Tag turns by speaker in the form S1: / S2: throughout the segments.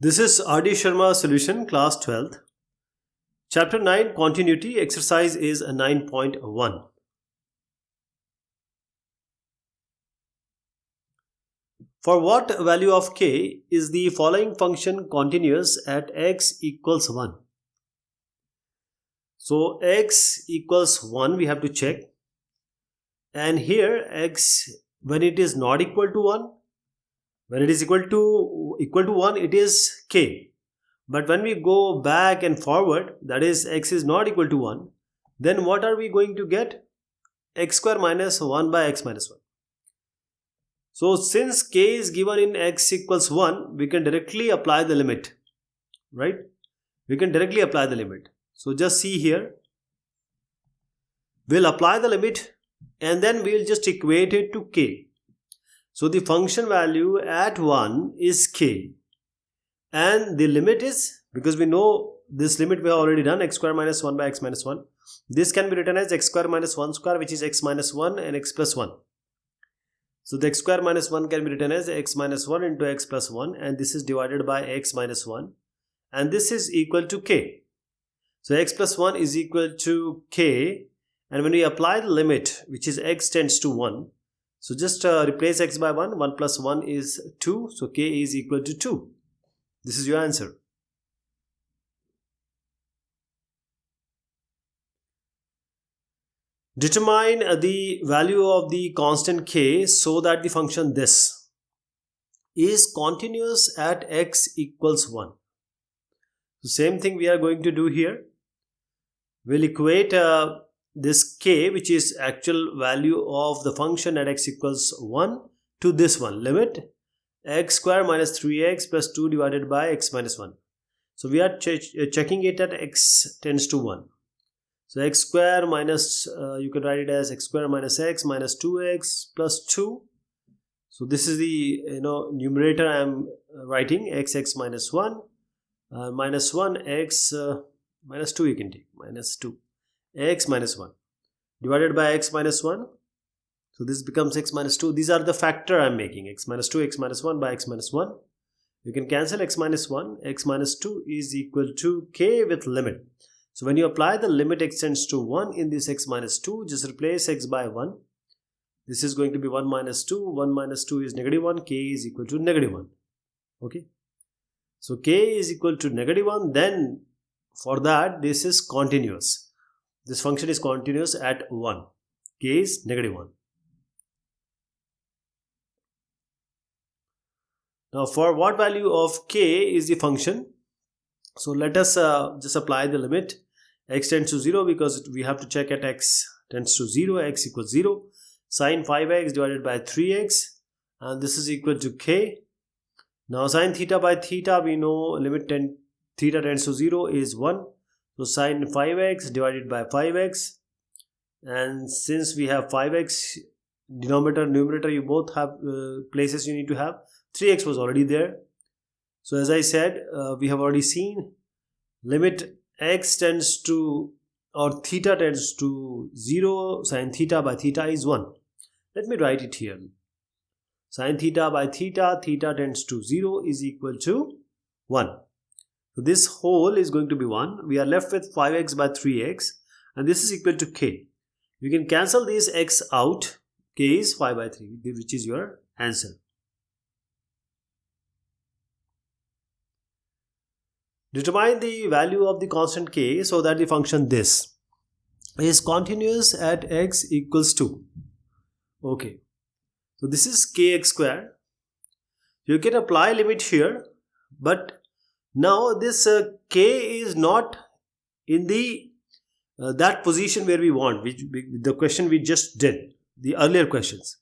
S1: This is R.D. Sharma solution, class 12th. Chapter 9, continuity. Exercise is 9.1. For what value of k is the following function continuous at x equals 1? So x equals 1 we have to check. And here x, when it is not equal to 1, when it is equal to 1, it is k. But when we go back and forward, that is x is not equal to 1, then what are we going to get? X square minus 1 by x minus 1. So since k is given in x equals 1, we can directly apply the limit, right? We can directly apply the limit. So just see here, we'll apply the limit and then we'll just equate it to k. So the function value at 1 is k, and the limit is, because we know this limit we have already done, x square minus 1 by x minus 1. This can be written as x square minus 1 square, which is x minus 1, and x plus 1. So the x square minus 1 can be written as x minus 1 into x plus 1, and this is divided by x minus 1, and this is equal to k. So x plus 1 is equal to k, and when we apply the limit, which is x tends to 1, so just replace x by 1. 1 plus 1 is 2. So k is equal to 2. This is your answer. Determine the value of the constant k so that the function this is continuous at x equals 1. So same thing we are going to do here. We'll equate this k, which is actual value of the function at x equals 1, to this one, limit x square minus 3x plus 2 divided by x minus 1. So we are checking it at x tends to 1. So x square minus, you can write it as x square minus x minus 2x plus 2. So this is the numerator I am writing, x minus 1 minus 1 x minus 2, you can take minus 2 x minus 1 divided by x minus 1. So this becomes x minus 2. These are the factor I am making, x minus 2, x minus 1 by x minus 1. You can cancel x minus 1. X minus 2 is equal to k with limit. So when you apply the limit x tends to 1 in this x minus 2, just replace x by 1. This is going to be 1 minus 2. 1 minus 2 is negative 1. K is equal to negative 1. Okay. So k is equal to negative 1. Then for that, this is continuous. This function is continuous at 1. K is negative 1. Now for what value of k is the function? So let us just apply the limit. X tends to 0 because we have to check at x tends to 0, x equals 0. Sine 5x divided by 3x, and this is equal to k. Now sine theta by theta, we know limit theta tends to 0 is 1. So sine 5x divided by 5x, and since we have 5x, denominator numerator, you both have places you need to have. 3x was already there. So as I said, we have already seen limit x tends to, or theta tends to 0, sine theta by theta is 1. Let me write it here. Sine theta by theta, theta tends to 0 is equal to 1. So this whole is going to be 1. We are left with 5x by 3x, and this is equal to k. You can cancel this x out. K is 5 by 3, which is your answer. Determine the value of the constant k so that the function this is continuous at x equals 2. Okay. So this is kx square. You can apply limit here, but now this k is not in the that position where we want, which the question we just did, the earlier questions.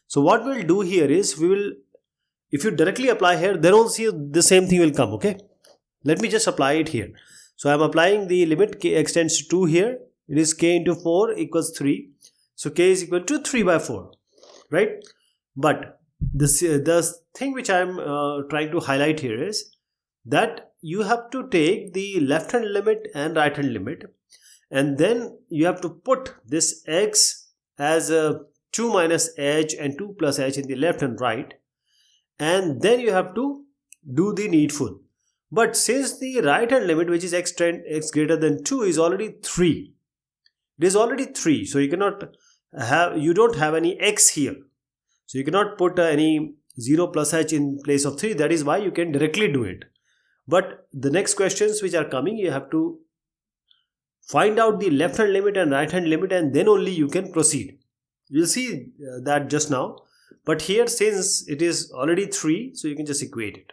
S1: So what we'll do here is, we will, if you directly apply here, then also the same thing will come. Okay. Let me just apply it here. So I am applying the limit k x tends to 2 here. It is k into 4 equals 3. So k is equal to 3 by 4, right? But the thing which I am trying to highlight here is that you have to take the left hand limit and right hand limit, and then you have to put this x as a 2 minus h and 2 plus h in the left and right, and then you have to do the needful. But since the right hand limit, which is x greater than 2, is already 3, it is already 3, so you don't have any x here, so you cannot put any 0 plus h in place of 3. That is why you can directly do it. But the next questions which are coming, you have to find out the left hand limit and right hand limit, and then only you can proceed. You'll see that just now. But here, since it is already 3, so you can just equate it.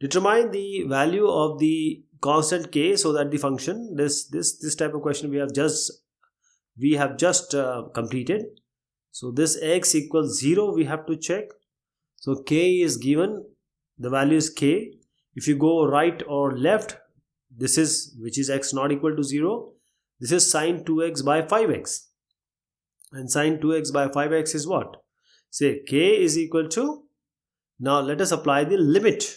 S1: Determine the value of the constant k so that the function, this type of question we have just completed. So this x equals 0 we have to check. So k is given, the value is k. If you go right or left, which is x not equal to 0, this is sine 2x by 5x. And sine 2x by 5x is what? Say k is equal to, now let us apply the limit.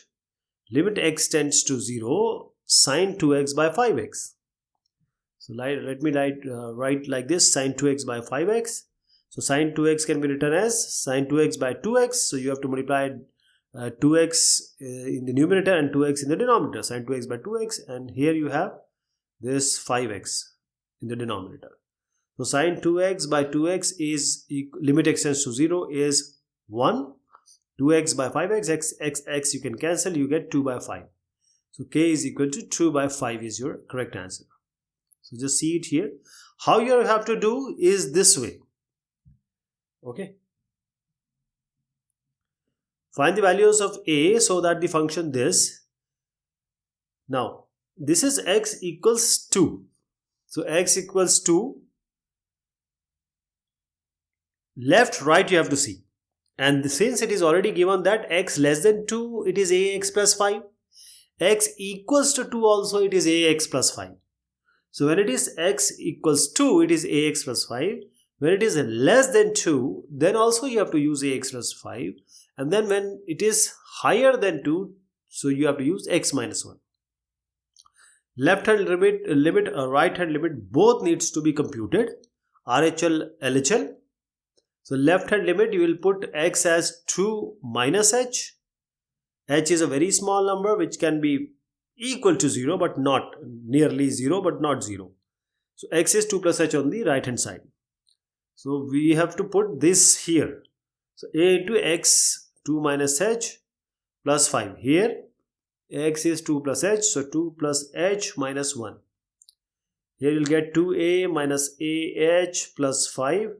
S1: Limit x tends to 0, sine 2x by 5x. So let me write like this, sine 2x by 5x. So sine 2x can be written as sine 2x by 2x. So you have to multiply 2x in the numerator and 2x in the denominator. Sine 2x by 2x, and here you have this 5x in the denominator. So sine 2x by 2x is, limit x tends to 0 is 1. 2x by 5x, x you can cancel, you get 2 by 5. So k is equal to 2 by 5 is your correct answer. So just see it here. How you have to do is this way. Okay. Find the values of a so that the function this. Now, this is x equals 2. So x equals 2. Left, right you have to see. And since it is already given that x less than 2, it is ax plus 5. X equals to 2 also, it is ax plus 5. So when it is x equals 2, it is ax plus 5. When it is less than 2, then also you have to use ax plus 5. And then when it is higher than 2, so you have to use x minus 1. Left hand limit or right hand limit both needs to be computed. RHL, LHL. So left hand limit, you will put x as 2 minus h. H is a very small number which can be equal to 0 but not nearly 0 but not 0. So x is 2 plus h on the right hand side. So we have to put this here. So a into x 2 minus h plus 5. Here x is 2 plus h, so 2 plus h minus 1. Here you will get 2a minus ah plus 5.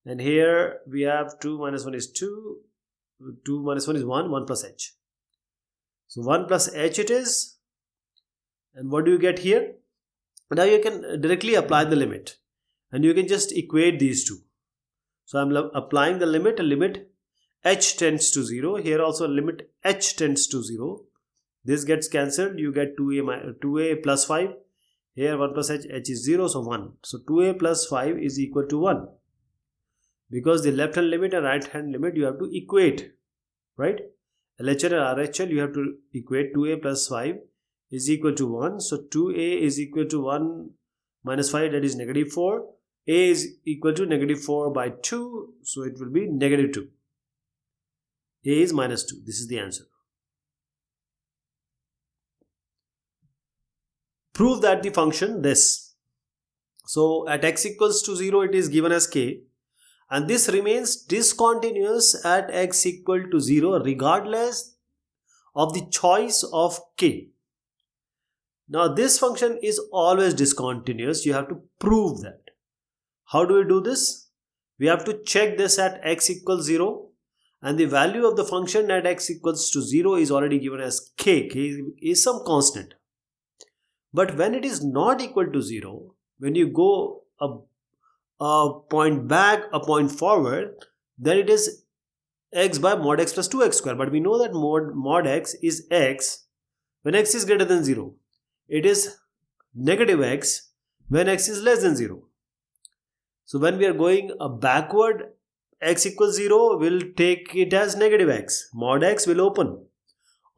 S1: And here we have 2 minus 1 is 2, 2 minus 1 is 1, 1 plus h. So 1 plus h it is. And what do you get here? Now you can directly apply the limit. And you can just equate these two. So I am applying the limit h tends to 0. Here also limit h tends to 0. This gets cancelled. You get 2a plus 5. Here 1 plus h is 0, so 1. So 2a plus 5 is equal to 1. Because the left hand limit and right hand limit you have to equate, right? LHL and RHL you have to equate. 2a plus 5 is equal to 1. So 2a is equal to 1 minus 5, that is negative 4. A is equal to negative 4 by 2. So it will be negative 2. A is minus 2. This is the answer. Prove that the function this. So at x equals to 0 it is given as k. And this remains discontinuous at x equal to 0 regardless of the choice of k. Now this function is always discontinuous. You have to prove that. How do we do this? We have to check this at x equals 0. And the value of the function at x equals to 0 is already given as k. K is some constant. But when it is not equal to 0, when you go a point back, a point forward, then it is x by mod x plus 2x square. But we know that mod x is x when x is greater than 0. It is negative x when x is less than 0. So when we are going backward, x equals 0, we'll take it as negative x. Mod x will open.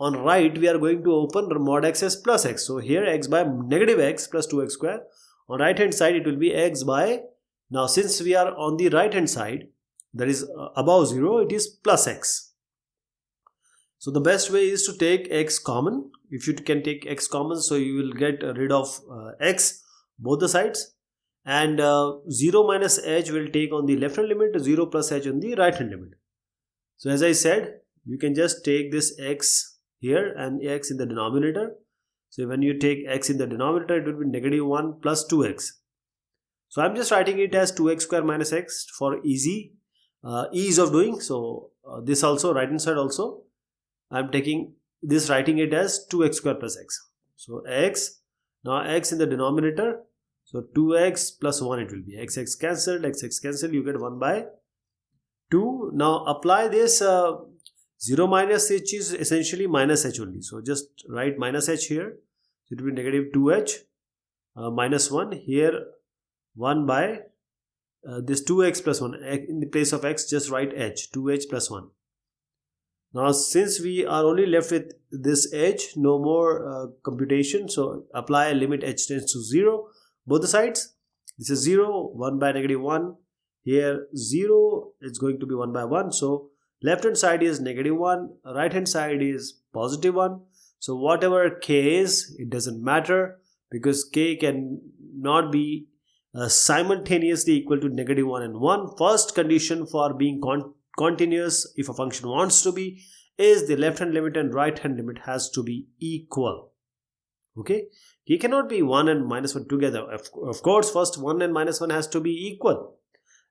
S1: On right, we are going to open mod x as plus x. So here x by negative x plus 2x square. On right hand side, it will be x by, now since we are on the right hand side, that is above 0, it is plus x. So the best way is to take x common. If you can take x common, so you will get rid of x both the sides, and 0 minus h will take on the left hand limit, 0 plus h on the right hand limit. So as I said, you can just take this x here and x in the denominator. So when you take x in the denominator, it will be negative 1 plus 2x. So I'm just writing it as 2x square minus x for ease of doing. So this also, right hand side also, I'm taking this, writing it as 2x square plus x. So x, now x in the denominator, so 2x plus 1 it will be. X cancelled, x cancelled, you get 1 by 2. Now apply this 0 minus h is essentially minus h only. So just write minus h here. So it will be negative 2h minus 1. Here 1 by this 2x plus 1. In the place of x, just write h, 2h plus 1. Now since we are only left with this h, no more computation. So apply a limit h tends to 0. Both the sides. This is 0, 1 by negative 1. Here 0, it's going to be 1 by 1. So left hand side is negative 1, right hand side is positive 1. So whatever k is, it doesn't matter, because k can not be simultaneously equal to negative 1 and 1. First condition for being continuous, if a function wants to be, is the left hand limit and right hand limit has to be equal. Okay, k cannot be 1 and minus 1 together. Of course, first 1 and minus 1 has to be equal.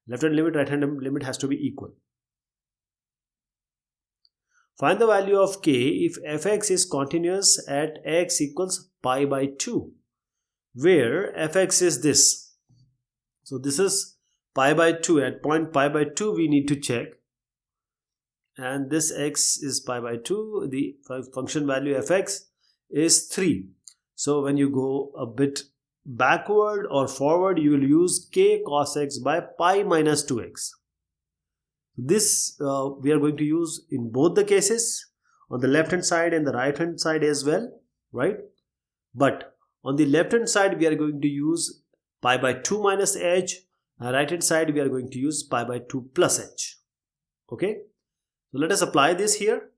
S1: Left hand limit, right hand limit has to be equal. Find the value of k if fx is continuous at x equals pi by 2, where fx is this. So this is pi by 2. At point pi by 2 we need to check, and this x is pi by 2. The function value fx is 3. So when you go a bit backward or forward, you will use k cos x by pi minus 2x. This we are going to use in both the cases, on the left hand side and the right hand side as well, right? But on the left hand side we are going to use pi by 2 minus h, and right hand side we are going to use pi by 2 plus h. Okay, so let us apply this here,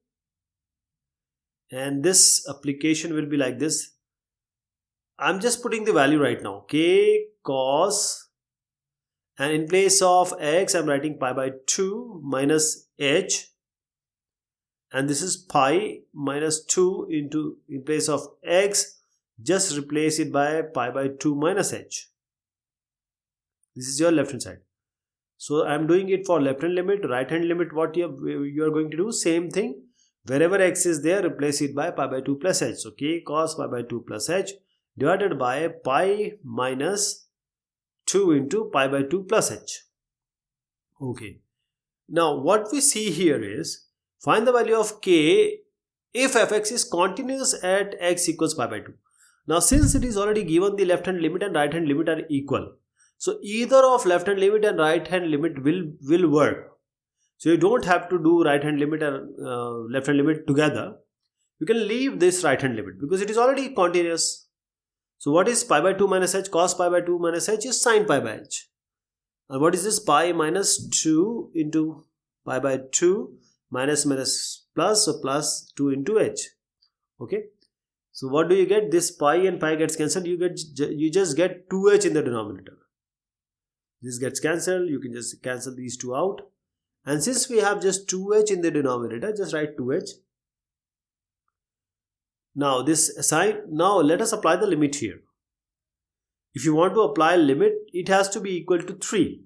S1: and this application will be like this. I'm just putting the value right now, k cos, and in place of x I'm writing pi by 2 minus h, and this is pi minus 2 into, in place of x, just replace it by pi by 2 minus h. This is your left hand side. So I'm doing it for left hand limit. Right hand limit, what you are going to do, same thing. Wherever x is there, replace it by pi by 2 plus h. So k cos pi by 2 plus h divided by pi minus 2 into pi by 2 plus h. Okay. Now what we see here is, find the value of k if fx is continuous at x equals pi by 2. Now since it is already given, the left hand limit and right hand limit are equal. So either of left hand limit and right hand limit will work. So you don't have to do right hand limit and left hand limit together. You can leave this right hand limit because it is already continuous. So what is pi by 2 minus h? Cos pi by 2 minus h is sin pi by h. And what is this? Pi minus 2 into pi by 2 minus plus, so plus 2 into h. Okay. So what do you get? This pi and pi gets cancelled. You just get 2h in the denominator. This gets cancelled. You can just cancel these two out. And since we have just 2h in the denominator, just write 2h. Now this sign, now let us apply the limit here. If you want to apply limit, it has to be equal to 3.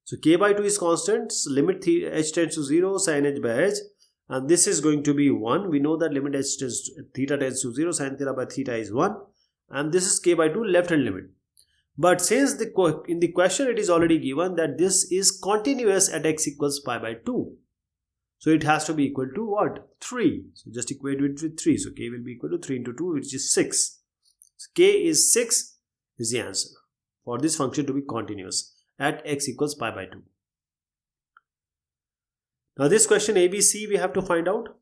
S1: So k by 2 is constant, so limit h tends to 0, sin h by h, and this is going to be 1. We know that limit h tends to, theta tends to 0, sin theta by theta is 1, and this is k by 2 left hand limit. But since in the question it is already given that this is continuous at x equals pi by 2. So it has to be equal to what? 3. So just equate it with 3. So k will be equal to 3 into 2, which is 6. So k is 6 is the answer for this function to be continuous at x equals pi by 2. Now this question ABC, we have to find out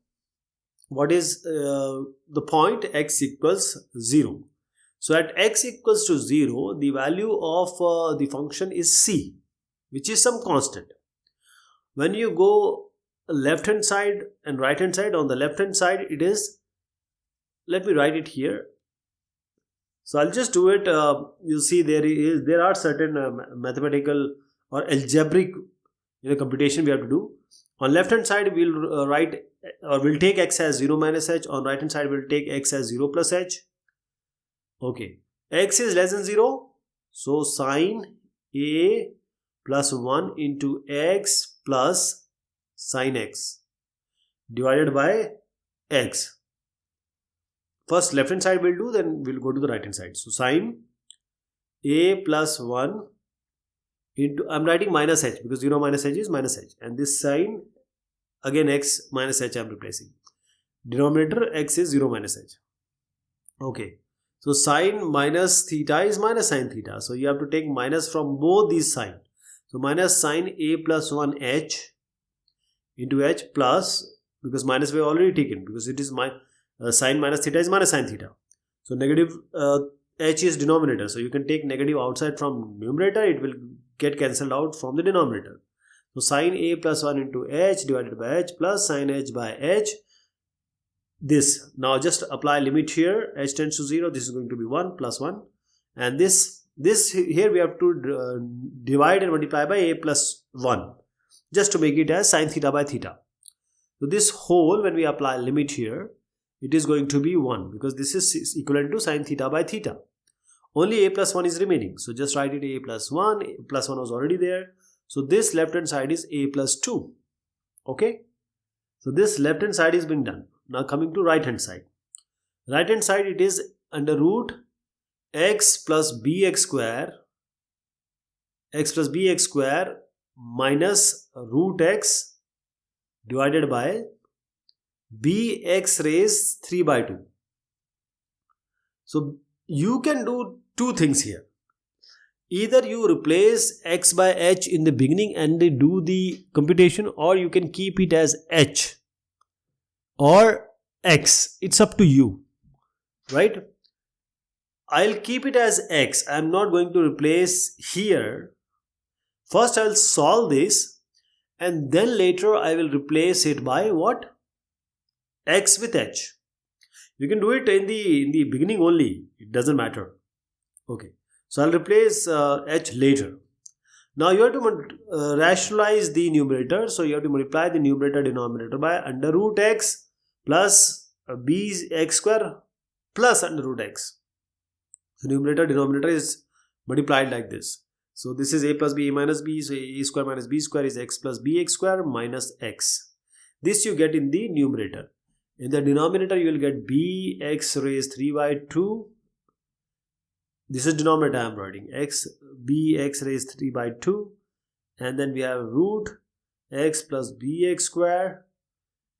S1: what is the point x equals 0. So at x equals to 0, the value of the function is c, which is some constant. When you go left hand side and right hand side. On the left hand side it is, let me write it here. So I'll just do it. You see there are certain mathematical or algebraic computation we have to do. On left hand side we'll write, or we'll take x as 0 minus h. On right hand side we'll take x as 0 plus h. Okay, x is less than 0, so sine a plus 1 into x plus sine x divided by x. First left hand side we'll do, then we'll go to the right hand side. So sine a plus 1 into, I'm writing minus h because 0 minus h is minus h, and this sine, again x minus h I'm replacing. Denominator x is 0 minus h. Okay, so sine minus theta is minus sine theta, so you have to take minus from both these sign. So minus sine a plus 1 h into h plus, because minus we have already taken, because it is sine minus theta is minus sine theta. So negative h is denominator, so you can take negative outside from numerator, it will get cancelled out from the denominator. So sine a plus 1 into h divided by h plus sine h by h. This, now just apply limit here, h tends to 0, this is going to be 1 plus 1, and this here we have to divide and multiply by a plus 1 just to make it as sine theta by theta. So this whole, when we apply limit here, it is going to be 1 because this is equivalent to sine theta by theta. Only a plus 1 is remaining, so just write it a plus 1, a plus 1 was already there. So this left hand side is a plus 2. Okay, so this left hand side is being done. Now coming to right hand side. Right hand side it is under root x plus bx square, minus root x divided by bx raised 3 by 2. So you can do two things here. Either you replace x by h in the beginning and do the computation, or you can keep it as h or x. It's up to you, right? I'll keep it as x. I'm not going to replace here. First I'll solve this, and then later I will replace it by what? X with h. You can do it in the beginning only. It doesn't matter. Okay. So I'll replace h later. Now you have to rationalize the numerator. So you have to multiply the numerator denominator by under root x plus bx square plus under root x. So numerator denominator is multiplied like this. So this is a plus b, a minus b. So a square minus b square is x plus bx square minus x. This you get in the numerator. In the denominator you will get bx raised 3 by 2. This is denominator I am writing, x bx raised 3 by 2, and then we have root x plus bx square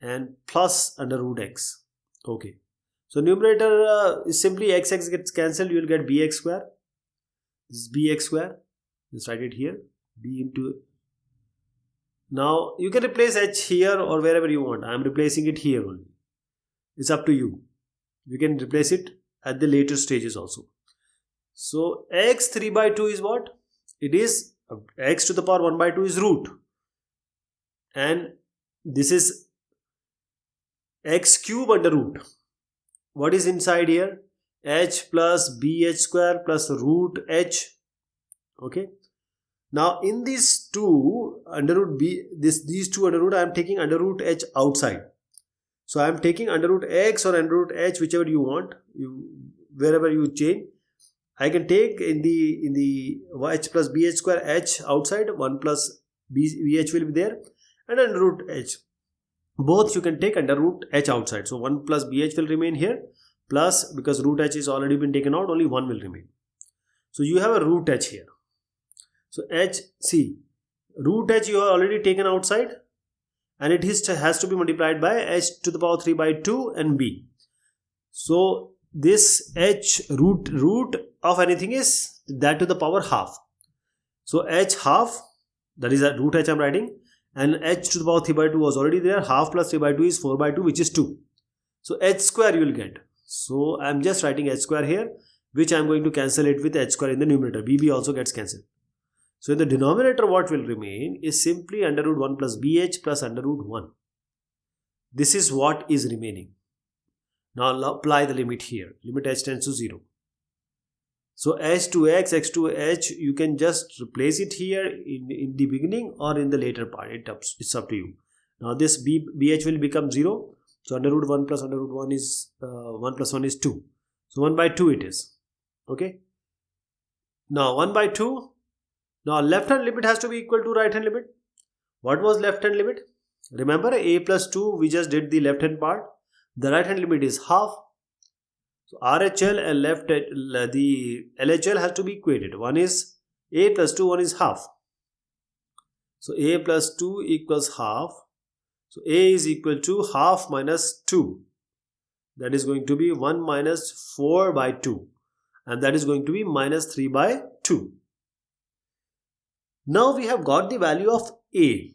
S1: and plus under root x. Okay, so numerator is simply x gets cancelled, you will get bx square. This is bx square, just write it here, b into. Now you can replace h here or wherever you want. I am replacing it here only. It's up to you. You can replace it at the later stages also. So x 3 by 2 is what? It is x to the power 1 by 2 is root, and this is x cube under root. What is inside here? H plus bh square plus root h. Okay. Now in these two under root b, these two under root, I am taking under root h outside. So I am taking under root x or under root h, whichever you want, wherever you change. I can take in the h plus bh square h outside, 1 plus bh will be there, and under root h. Both you can take under root h outside. So 1 plus bh will remain here, plus because root h is already been taken out, only 1 will remain. So you have a root h here. So h, see, root h you have already taken outside, and it has to be multiplied by h to the power 3 by 2 and b. So this h root of anything is that to the power half. So h half, that is a root h I am writing, and h to the power 3 by 2 was already there. Half plus 3 by 2 is 4 by 2, which is 2. So h square you will get. So I am just writing h square here, which I am going to cancel it with h square in the numerator. bb also gets cancelled. So in the denominator what will remain is simply under root 1 plus bh plus under root 1. This is what is remaining. Now apply the limit here. Limit h tends to 0. So h to x, x to h, you can just replace it here in the beginning or in the later part. It's up to you. Now this bh will become 0. So under root 1 plus under root 1 is 1 plus 1 is 2. So 1 by 2 it is. Okay. Now 1 by 2. Now left hand limit has to be equal to right hand limit. What was left hand limit? Remember a plus 2, we just did the left hand part. The right hand limit is half. So RHL and the LHL has to be equated. One is a plus 2, one is half. So a plus 2 equals half. So a is equal to half minus 2. That is going to be 1 minus 4 by 2. And that is going to be minus 3 by 2. Now we have got the value of a.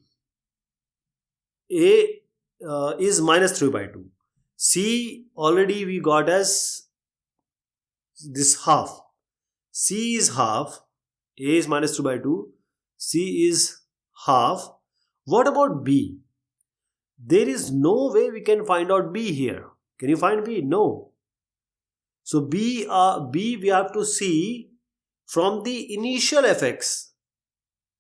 S1: A is minus 3 by 2. C already we got as this half. C is half. A is minus 2 by 2. C is half. What about B? There is no way we can find out B here. Can you find B? No. So B we have to see from the initial fx.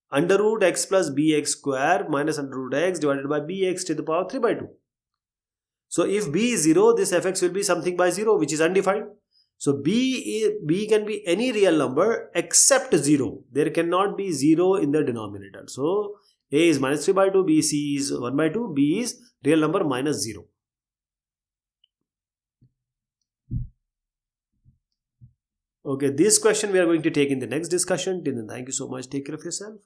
S1: Under root x plus bx square minus under root x divided by bx to the power 3 by 2. So if b is 0, this fx will be something by 0, which is undefined. So b can be any real number except 0. There cannot be 0 in the denominator. So a is minus 3 by 2, b, c is 1 by 2, b is real number minus 0. Okay, this question we are going to take in the next discussion. Till then, thank you so much. Take care of yourself.